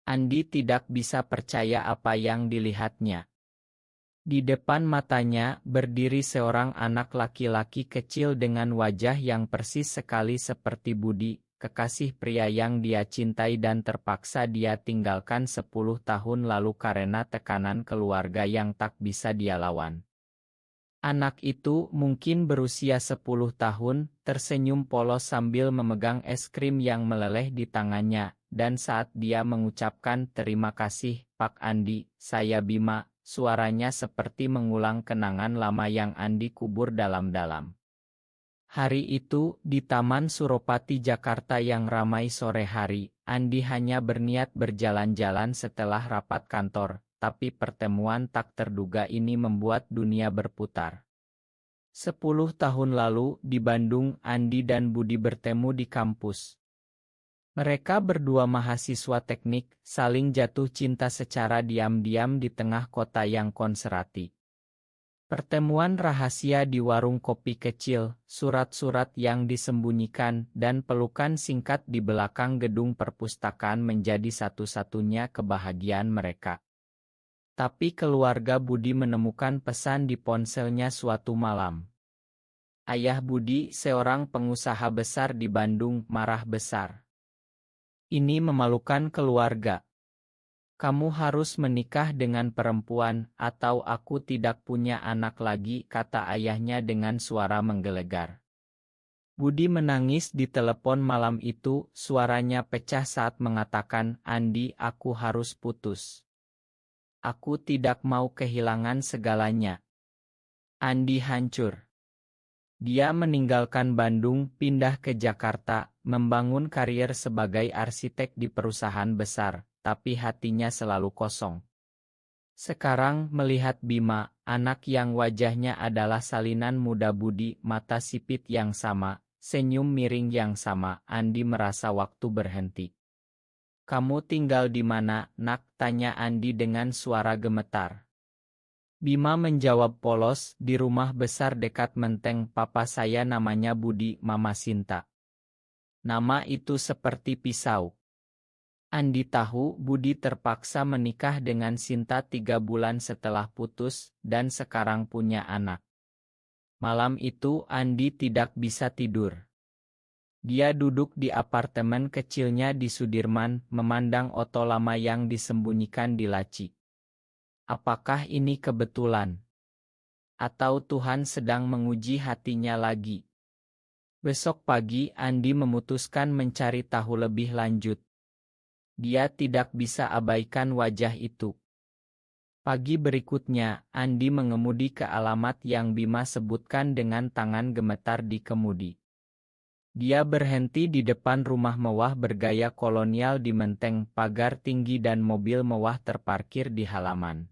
Andi tidak bisa percaya apa yang dilihatnya. Di depan matanya berdiri seorang anak laki-laki kecil dengan wajah yang persis sekali seperti Budi, kekasih pria yang dia cintai dan terpaksa dia tinggalkan 10 tahun lalu karena tekanan keluarga yang tak bisa dia lawan. Anak itu mungkin berusia 10 tahun, tersenyum polos sambil memegang es krim yang meleleh di tangannya, dan saat dia mengucapkan terima kasih, Pak Andi, saya Bima, suaranya seperti mengulang kenangan lama yang Andi kubur dalam-dalam. Hari itu, di Taman Suropati Jakarta yang ramai sore hari, Andi hanya berniat berjalan-jalan setelah rapat kantor, tapi pertemuan tak terduga ini membuat dunia berputar. 10 tahun lalu, di Bandung, Andi dan Budi bertemu di kampus. Mereka berdua mahasiswa teknik, saling jatuh cinta secara diam-diam di tengah kota yang konservatif. Pertemuan rahasia di warung kopi kecil, surat-surat yang disembunyikan, dan pelukan singkat di belakang gedung perpustakaan menjadi satu-satunya kebahagiaan mereka. Tapi keluarga Budi menemukan pesan di ponselnya suatu malam. Ayah Budi, seorang pengusaha besar di Bandung, marah besar. Ini memalukan keluarga. Kamu harus menikah dengan perempuan, atau aku tidak punya anak lagi, kata ayahnya dengan suara menggelegar. Budi menangis di telepon malam itu, suaranya pecah saat mengatakan, Andi, aku harus putus. Aku tidak mau kehilangan segalanya. Andi hancur. Dia meninggalkan Bandung, pindah ke Jakarta, membangun karier sebagai arsitek di perusahaan besar, tapi hatinya selalu kosong. Sekarang melihat Bima, anak yang wajahnya adalah salinan muda Budi, mata sipit yang sama, senyum miring yang sama, Andi merasa waktu berhenti. Kamu tinggal di mana, nak? Tanya Andi dengan suara gemetar. Bima menjawab polos, di rumah besar dekat Menteng, papa saya namanya Budi, mama Sinta. Nama itu seperti pisau. Andi tahu Budi terpaksa menikah dengan Sinta 3 bulan setelah putus, dan sekarang punya anak. Malam itu Andi tidak bisa tidur. Dia duduk di apartemen kecilnya di Sudirman, memandang oto lama yang disembunyikan di laci. Apakah ini kebetulan? Atau Tuhan sedang menguji hatinya lagi? Besok pagi Andi memutuskan mencari tahu lebih lanjut. Dia tidak bisa abaikan wajah itu. Pagi berikutnya, Andi mengemudi ke alamat yang Bima sebutkan dengan tangan gemetar di kemudi. Dia berhenti di depan rumah mewah bergaya kolonial di Menteng, pagar tinggi dan mobil mewah terparkir di halaman.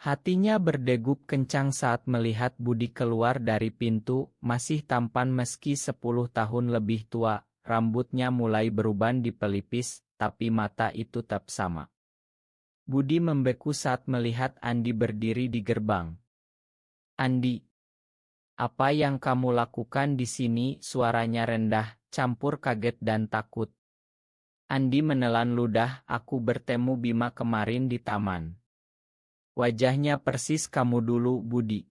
Hatinya berdegup kencang saat melihat Budi keluar dari pintu, masih tampan meski 10 tahun lebih tua, rambutnya mulai beruban di pelipis, tapi mata itu tetap sama. Budi membeku saat melihat Andi berdiri di gerbang. Andi, apa yang kamu lakukan di sini? Suaranya rendah, campur kaget dan takut. Andi menelan ludah, aku bertemu Bima kemarin di taman. Wajahnya persis kamu dulu, Budi.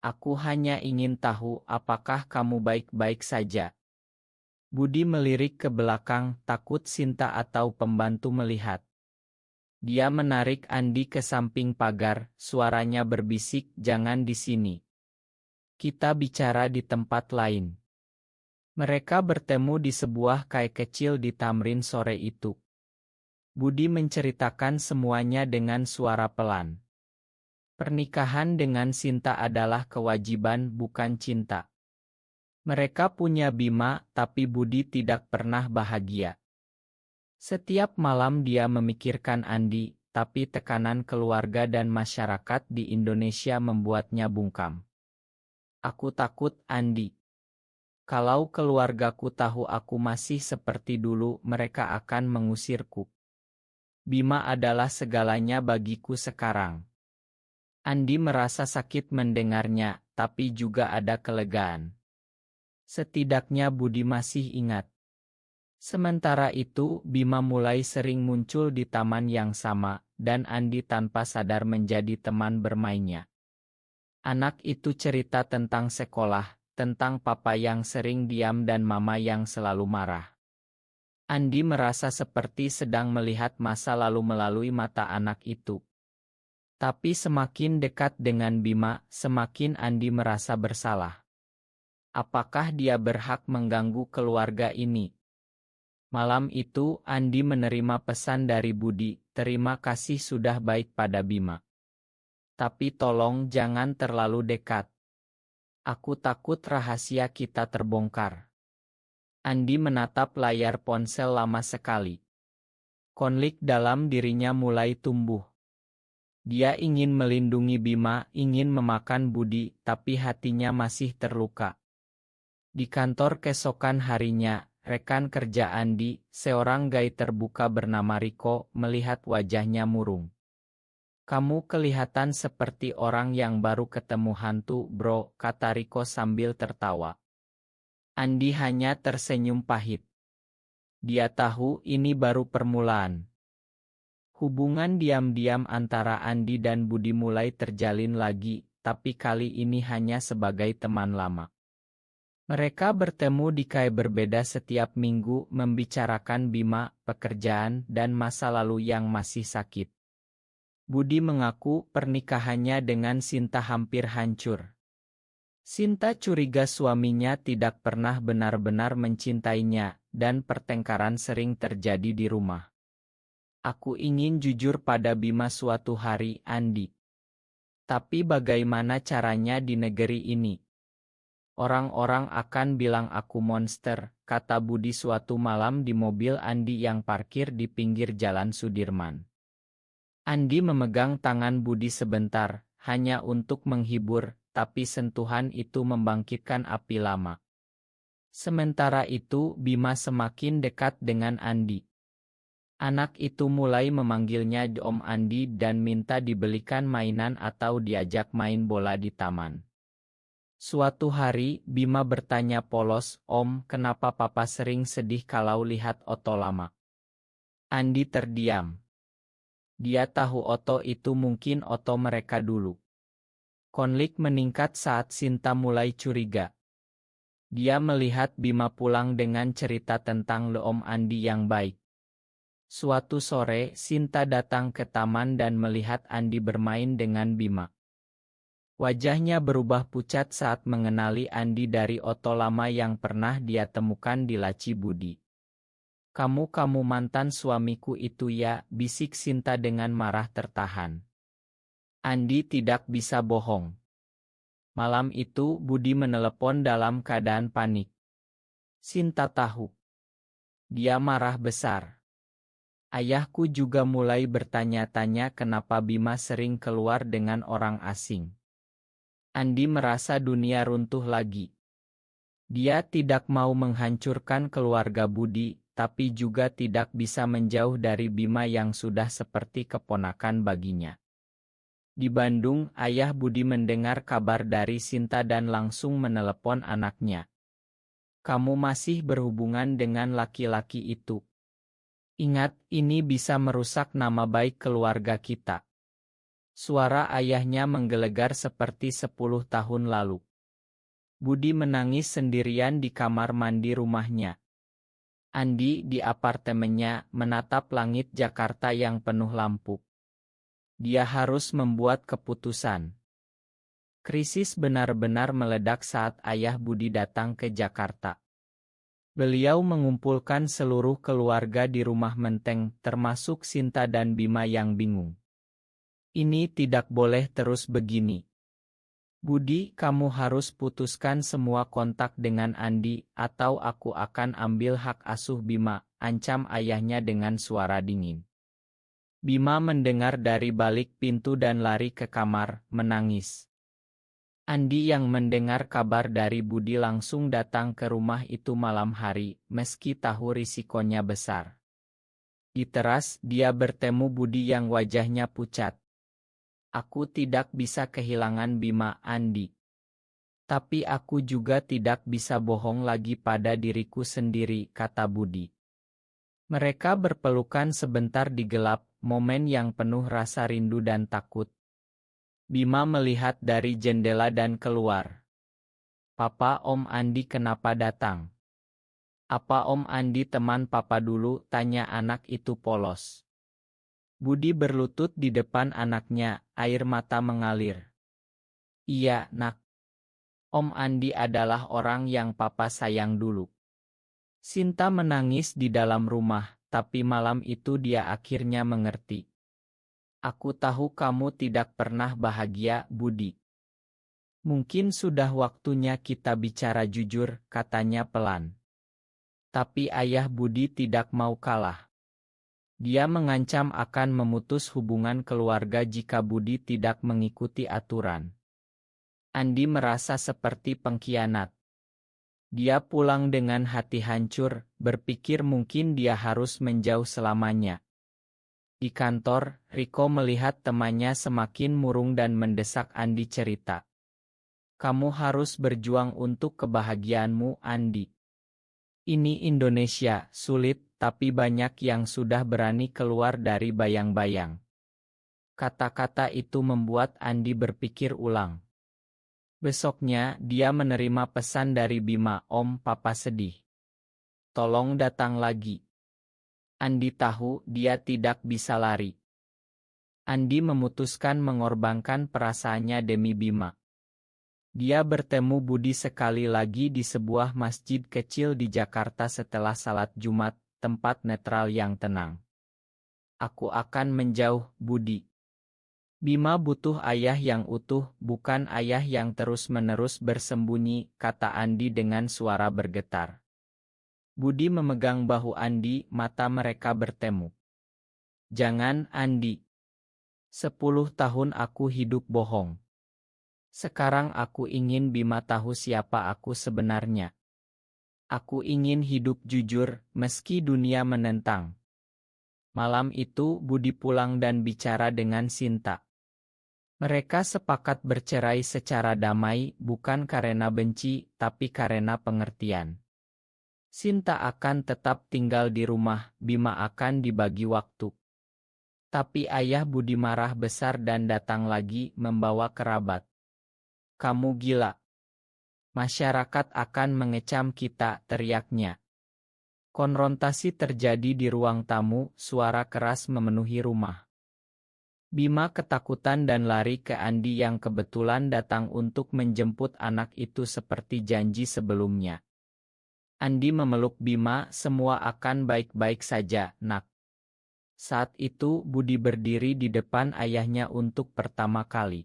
Aku hanya ingin tahu apakah kamu baik-baik saja. Budi melirik ke belakang, takut Sinta atau pembantu melihat. Dia menarik Andi ke samping pagar, suaranya berbisik, jangan di sini. Kita bicara di tempat lain. Mereka bertemu di sebuah kai kecil di Tamrin sore itu. Budi menceritakan semuanya dengan suara pelan. Pernikahan dengan Sinta adalah kewajiban, bukan cinta. Mereka punya Bima, tapi Budi tidak pernah bahagia. Setiap malam dia memikirkan Andi, tapi tekanan keluarga dan masyarakat di Indonesia membuatnya bungkam. Aku takut, Andi. Kalau keluargaku tahu aku masih seperti dulu, mereka akan mengusirku. Bima adalah segalanya bagiku sekarang. Andi merasa sakit mendengarnya, tapi juga ada kelegaan. Setidaknya Budi masih ingat. Sementara itu, Bima mulai sering muncul di taman yang sama, dan Andi tanpa sadar menjadi teman bermainnya. Anak itu cerita tentang sekolah, tentang papa yang sering diam dan mama yang selalu marah. Andi merasa seperti sedang melihat masa lalu melalui mata anak itu. Tapi semakin dekat dengan Bima, semakin Andi merasa bersalah. Apakah dia berhak mengganggu keluarga ini? Malam itu, Andi menerima pesan dari Budi, "Terima kasih sudah baik pada Bima. Tapi tolong jangan terlalu dekat. Aku takut rahasia kita terbongkar." Andi menatap layar ponsel lama sekali. Konflik dalam dirinya mulai tumbuh. Dia ingin melindungi Bima, ingin memakan Budi, tapi hatinya masih terluka. Di kantor keesokan harinya, rekan kerja Andi, seorang gay terbuka bernama Riko, melihat wajahnya murung. "Kamu kelihatan seperti orang yang baru ketemu hantu, bro," kata Riko sambil tertawa. Andi hanya tersenyum pahit. Dia tahu ini baru permulaan. Hubungan diam-diam antara Andi dan Budi mulai terjalin lagi, tapi kali ini hanya sebagai teman lama. Mereka bertemu di kai berbeda setiap minggu, membicarakan Bima, pekerjaan, dan masa lalu yang masih sakit. Budi mengaku pernikahannya dengan Sinta hampir hancur. Sinta curiga suaminya tidak pernah benar-benar mencintainya, dan pertengkaran sering terjadi di rumah. "Aku ingin jujur pada Bima suatu hari, Andi. Tapi bagaimana caranya di negeri ini? Orang-orang akan bilang aku monster," kata Budi suatu malam di mobil Andi yang parkir di pinggir Jalan Sudirman. Andi memegang tangan Budi sebentar, hanya untuk menghibur, tapi sentuhan itu membangkitkan api lama. Sementara itu, Bima semakin dekat dengan Andi. Anak itu mulai memanggilnya Om Andi dan minta dibelikan mainan atau diajak main bola di taman. Suatu hari, Bima bertanya polos, "Om, kenapa papa sering sedih kalau lihat Oto lama?" Andi terdiam. Dia tahu Oto itu mungkin Oto mereka dulu. Konflik meningkat saat Sinta mulai curiga. Dia melihat Bima pulang dengan cerita tentang Om Andi yang baik. Suatu sore, Sinta datang ke taman dan melihat Andi bermain dengan Bima. Wajahnya berubah pucat saat mengenali Andi dari Oto lama yang pernah dia temukan di laci Budi. Kamu mantan suamiku itu ya," bisik Sinta dengan marah tertahan. Andi tidak bisa bohong. Malam itu, Budi menelepon dalam keadaan panik. Sinta tahu. Dia marah besar. "Ayahku juga mulai bertanya-tanya kenapa Bima sering keluar dengan orang asing." Andi merasa dunia runtuh lagi. Dia tidak mau menghancurkan keluarga Budi, tapi juga tidak bisa menjauh dari Bima yang sudah seperti keponakan baginya. Di Bandung, ayah Budi mendengar kabar dari Sinta dan langsung menelepon anaknya. "Kamu masih berhubungan dengan laki-laki itu. Ingat, ini bisa merusak nama baik keluarga kita." Suara ayahnya menggelegar seperti 10 tahun lalu. Budi menangis sendirian di kamar mandi rumahnya. Andi di apartemennya menatap langit Jakarta yang penuh lampu. Dia harus membuat keputusan. Krisis benar-benar meledak saat ayah Budi datang ke Jakarta. Beliau mengumpulkan seluruh keluarga di rumah Menteng, termasuk Sinta dan Bima yang bingung. "Ini tidak boleh terus begini. Budi, kamu harus putuskan semua kontak dengan Andi, atau aku akan ambil hak asuh Bima," ancam ayahnya dengan suara dingin. Bima mendengar dari balik pintu dan lari ke kamar, menangis. Andi yang mendengar kabar dari Budi langsung datang ke rumah itu malam hari, meski tahu risikonya besar. Di teras, dia bertemu Budi yang wajahnya pucat. "Aku tidak bisa kehilangan Bima, Andi. Tapi aku juga tidak bisa bohong lagi pada diriku sendiri," kata Budi. Mereka berpelukan sebentar di gelap, momen yang penuh rasa rindu dan takut. Bima melihat dari jendela dan keluar. "Papa, Om Andi kenapa datang?" "Apa Om Andi teman Papa dulu?" tanya anak itu polos. Budi berlutut di depan anaknya, air mata mengalir. "Iya, Nak. Om Andi adalah orang yang Papa sayang dulu." Sinta menangis di dalam rumah, tapi malam itu dia akhirnya mengerti. "Aku tahu kamu tidak pernah bahagia, Budi. Mungkin sudah waktunya kita bicara jujur," katanya pelan. Tapi ayah Budi tidak mau kalah. Dia mengancam akan memutus hubungan keluarga jika Budi tidak mengikuti aturan. Andi merasa seperti pengkhianat. Dia pulang dengan hati hancur, berpikir mungkin dia harus menjauh selamanya. Di kantor, Riko melihat temannya semakin murung dan mendesak Andi cerita. "Kamu harus berjuang untuk kebahagiaanmu, Andi. Ini Indonesia, sulit, tapi banyak yang sudah berani keluar dari bayang-bayang." Kata-kata itu membuat Andi berpikir ulang. Besoknya, dia menerima pesan dari Bima, "Om, Papa sedih. Tolong datang lagi." Andi tahu dia tidak bisa lari. Andi memutuskan mengorbankan perasaannya demi Bima. Dia bertemu Budi sekali lagi di sebuah masjid kecil di Jakarta setelah salat Jumat, tempat netral yang tenang. "Aku akan menjauh, Budi. Bima butuh ayah yang utuh, bukan ayah yang terus-menerus bersembunyi," kata Andi dengan suara bergetar. Budi memegang bahu Andi, mata mereka bertemu. "Jangan, Andi. 10 tahun aku hidup bohong. Sekarang aku ingin Bima tahu siapa aku sebenarnya. Aku ingin hidup jujur, meski dunia menentang." Malam itu Budi pulang dan bicara dengan Sinta. Mereka sepakat bercerai secara damai, bukan karena benci, tapi karena pengertian. Sinta akan tetap tinggal di rumah, Bima akan dibagi waktu. Tapi ayah Budi marah besar dan datang lagi membawa kerabat. "Kamu gila. Masyarakat akan mengecam kita," teriaknya. Konfrontasi terjadi di ruang tamu, suara keras memenuhi rumah. Bima ketakutan dan lari ke Andi yang kebetulan datang untuk menjemput anak itu seperti janji sebelumnya. Andi memeluk Bima, "Semua akan baik-baik saja, Nak." Saat itu Budi berdiri di depan ayahnya untuk pertama kali.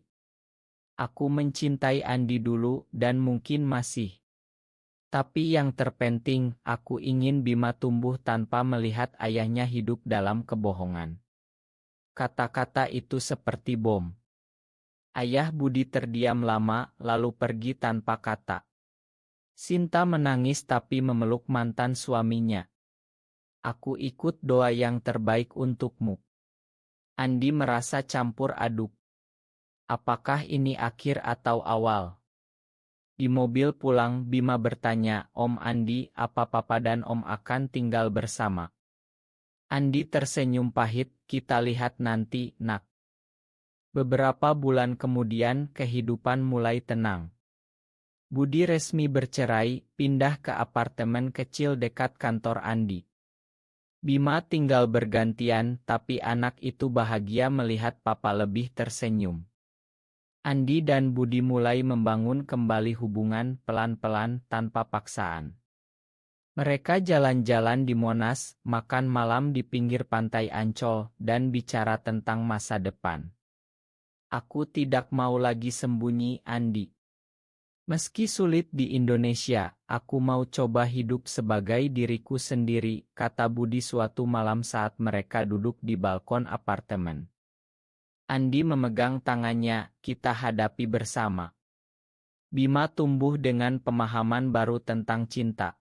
"Aku mencintai Andi dulu dan mungkin masih. Tapi yang terpenting, aku ingin Bima tumbuh tanpa melihat ayahnya hidup dalam kebohongan." Kata-kata itu seperti bom. Ayah Budi terdiam lama, lalu pergi tanpa kata. Sinta menangis tapi memeluk mantan suaminya. "Aku ikut doa yang terbaik untukmu." Andi merasa campur aduk. Apakah ini akhir atau awal? Di mobil pulang, Bima bertanya, "Om Andi, apa Papa dan Om akan tinggal bersama?" Andi tersenyum pahit, "Kita lihat nanti, Nak." Beberapa bulan kemudian, kehidupan mulai tenang. Budi resmi bercerai, pindah ke apartemen kecil dekat kantor Andi. Bima tinggal bergantian, tapi anak itu bahagia melihat Papa lebih tersenyum. Andi dan Budi mulai membangun kembali hubungan pelan-pelan tanpa paksaan. Mereka jalan-jalan di Monas, makan malam di pinggir pantai Ancol, dan bicara tentang masa depan. "Aku tidak mau lagi sembunyi, Andi. Meski sulit di Indonesia, aku mau coba hidup sebagai diriku sendiri," kata Budi suatu malam saat mereka duduk di balkon apartemen. Andi memegang tangannya, "Kita hadapi bersama." Bima tumbuh dengan pemahaman baru tentang cinta.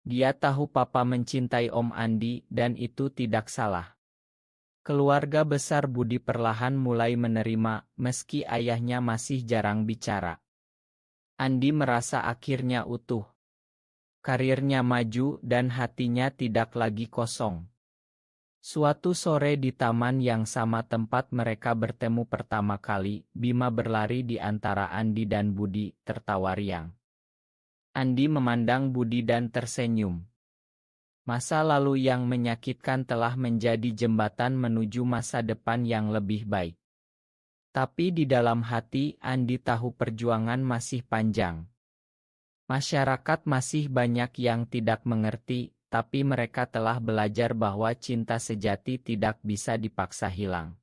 Dia tahu Papa mencintai Om Andi dan itu tidak salah. Keluarga besar Budi perlahan mulai menerima, meski ayahnya masih jarang bicara. Andi merasa akhirnya utuh. Karirnya maju dan hatinya tidak lagi kosong. Suatu sore di taman yang sama tempat mereka bertemu pertama kali, Bima berlari di antara Andi dan Budi, tertawa riang. Andi memandang Budi dan tersenyum. Masa lalu yang menyakitkan telah menjadi jembatan menuju masa depan yang lebih baik. Tapi di dalam hati, Andi tahu perjuangan masih panjang. Masyarakat masih banyak yang tidak mengerti, tapi mereka telah belajar bahwa cinta sejati tidak bisa dipaksa hilang.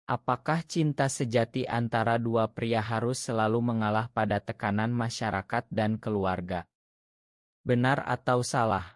Apakah cinta sejati antara dua pria harus selalu mengalah pada tekanan masyarakat dan keluarga? Benar atau salah?